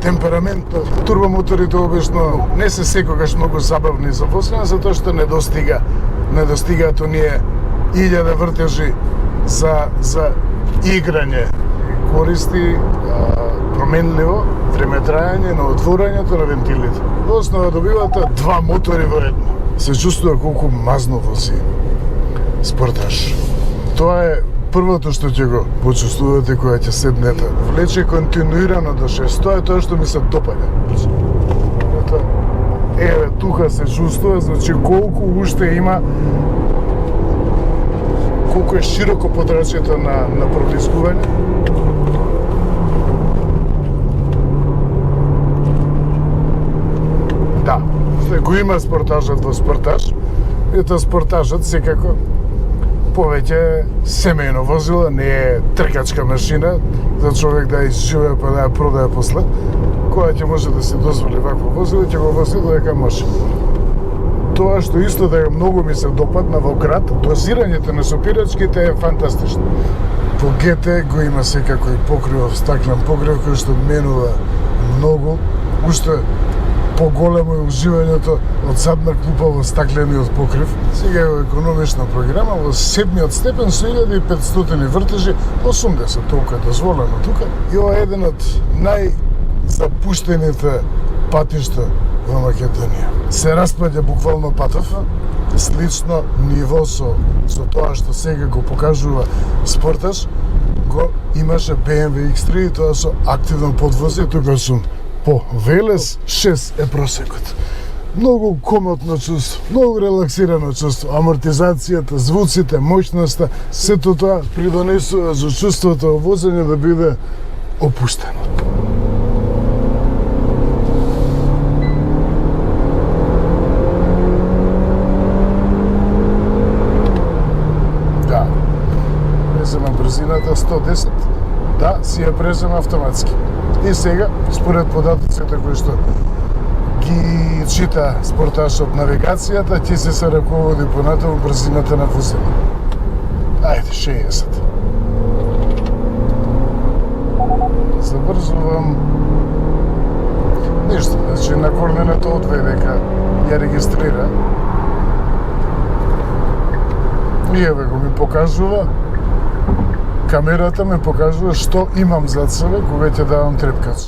темпераментно. Турбомоторите обично не се секогаш многу забавни за возење, затоа што недостигаат оние 1000 вртежи за играње. Користи променливо време трајање на отворањето на вентилите. Во основа добивате 2 мотори во едно. Се чувствува колку мазно вози спортаж. Тоа е првото што ќе го почувствувате кога ќе седнете. Влече континуирано до 6. Тоа е тоа што ми се допаѓа. Еве, тука се чувствува, значи колку уште има, колку е широко подрачјето на протискување. Да, го има спортажот во спортаж. Ето спортажот секако повеќе семејно возило, не е тркачка машина за човек да изживее па да ја продае после. Која ќе може да се дозволи вакво возило, ќе го вози додека може. Тоа што исто дека многу ми се допадна во град, дозирањето на сопирачките е фантастично. По ГТ го има секако и покривов, стаклен покрив кој што менува многу, уште поголемо е уживањето од задна клупа во стаклениот покрив. Сега е економична програма, во 7-миот степен со 1500 вртежи, 80, толку е дозволено тука. И ова е еден од најзапуштените патишта во Македонија. Се распаѓа буквално патов, слично ниво со тоа што сега го покажува спортаж, го имаше BMW X3 и тоа со активно подвозе, тука сум по Велес 6 е просекот. Многу комотно чувство, многу релаксирано чувство. Амортизацијата, звуците, моќноста, сето тоа придонесува за чувството во возење да биде опуштено. Да, презема брзината 110, да, си ја презема автоматски. И сега, според податоците кои што ги чита спортажот навигацијата, ти се раководи понатаму брзината на возење. Ајде, 60. Забрзувам. Ништо, значи на корненето одве дека ја регистрира. И еве го ми покажува, камерата ме покажува што имам зад себе кога ќе давам трепкач.